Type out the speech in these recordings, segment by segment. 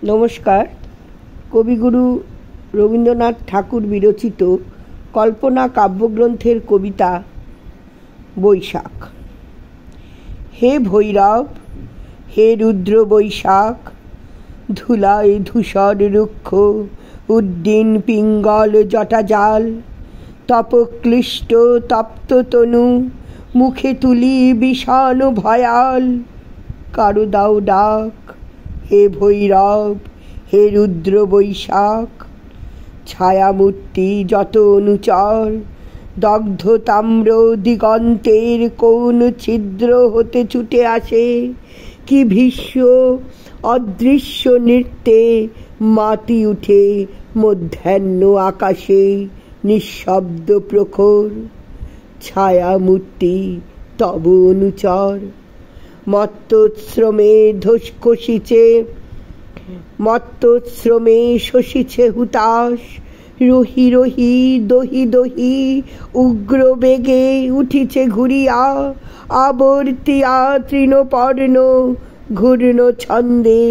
নমস্কার। কবিগুরু রবীন্দ্রনাথ ঠাকুর বিরচিত কল্পনা কাব্যগ্রন্থের কবিতা বৈশাখ। হে ভৈরব, হে রুদ্র বৈশাখ, ধুলায় ধূসর রুক্ষ উড্ডীন পিঙ্গল জটাজাল, তপক্লিষ্ট তপ্ত তনু মুখে তুলি বিষাণ ভয়াল। কারো দাও ডাক, হে ভৈরব, হে রুদ্র বৈশাখ। ছায়ামূর্তি যত অনুচর দগ্ধ তাম্র দিগন্তের কোন ছিদ্র হতে ছুটে আসে, কি ভীষ্ম অদৃশ্য নৃত্যে মাতি উঠে মধ্যাহ্ন আকাশে নিঃশব্দ প্রখর। ছায়ামূর্তি তব অনুচর মত্তশ্রমে মত্তশ্রমে শশিছে হুতাশ। রহি রহি দহি দহি উগ্র বেগে উঠিছে ঘুরিয়া, আবর্তিয়া তৃণপর্ণ ঘূর্ণ ছন্দে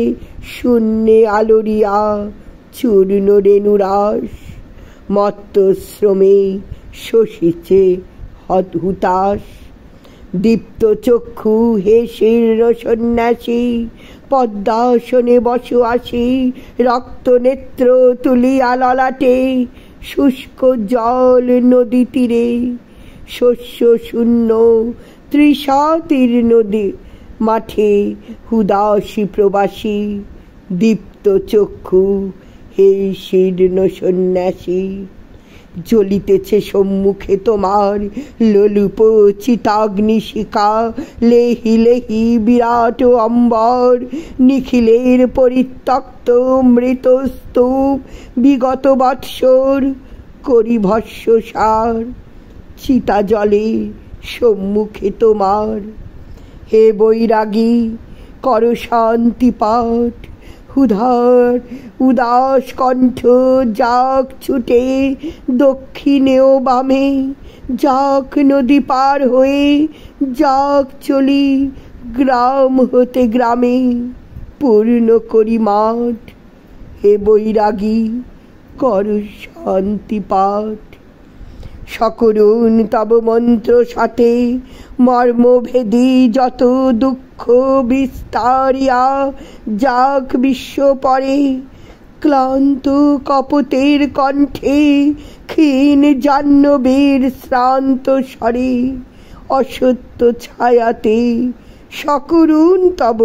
শূন্যে আলোরিয়া চূর্ণ রেণুরাস। মত্তশ্রমে শশিছে হুতাশ। দীপ্ত চক্ষু হে শীর্ণ সন্ন্যাসী, পদ্মাসনে বসো আসি, রক্ত নেত্র তুলিয়া ললাটে। শুষ্ক জল নদী তীরে শস্য শূন্য ত্রিশাতীর্ণ মাঠে হুদাসী প্রবাসী। দীপ্ত চক্ষু হে শীর্ণ সন্ন্যাসী, জ্বলিতেছে সম্মুখে তোমার লোলুপ চিতাগ্নিশিখা। লেহি লেহি বিরাট অম্বর, নিখিলের পরিত্যক্ত মৃত স্তূপ। বিগত বৎসর করি ভস্মসার, চিতা জলে সম্মুখে তোমার। হে বৈরাগী, কর শান্তি পাঠ, উদাস কণ্ঠ যাক ছুটে দক্ষিণে ও বামে। যাক নদী পার হয়ে যাক চলি গ্রাম হতে গ্রামে, পূর্ণ করি মাঠ। হে বৈরাগী, কর শান্তি পাঠ। সকরুণ তব মন্ত্র সাথে মর্মভেদী যত দুঃখ বিস্তারিয়া যাক বিশ্ব পরে। ক্লান্ত কপতের কণ্ঠে ক্ষীণ জাহ্নবীর শ্রান্ত স্বরে, অসত্য ছায়াতে সকরুণ তব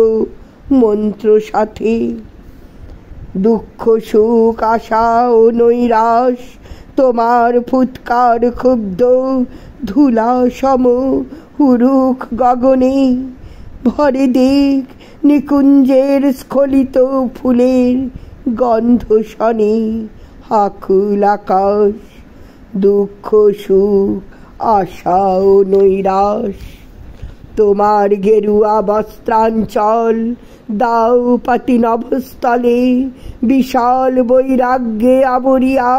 মন্ত্র সাথে। দুঃখ সুখ আশা ও নৈরাশ তোমার ফুৎকার ক্ষুব্ধ ধুলা সম হুরুক গগনে। ভরে দেখ নিকুঞ্জের স্খলিত ফুলের গন্ধ শনে আকুল আকাশ। দুঃখ সুখ আশা ও নৈরাশ তোমার গেরুয়া বস্ত্রাঞ্চল দাও পাতি নভস্থলে। বিশাল বৈরাগ্যে আবরিয়া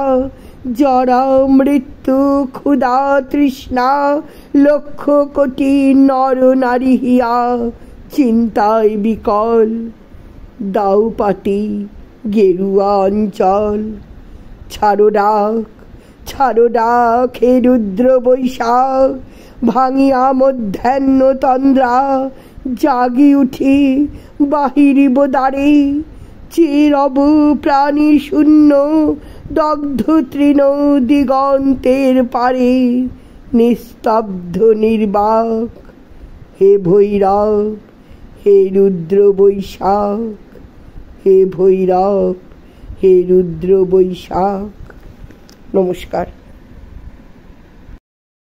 জরা মৃত্যু ক্ষুধা তৃষ্ণা লক্ষ কোটি নর নারী হিয়া চিন্তায় বিকল। দাও পাতি গেরুয়া অঞ্চল, ছাড়ো ডাক হে রুদ্র বৈশাখ। ভাঙিয়া মধ্যাহ্ন তন্দ্রা জাগি উঠি বাহিরিব দ্বারে। চিরব প্রাণী শূন্য দগ্ধ তৃণ দিগন্তের পারে, নিস্তব্ধ নির্বাক। হে ভৈরব, হে রুদ্র বৈশাখ। হে ভৈরব, হে রুদ্র বৈশাখ। নমস্কার।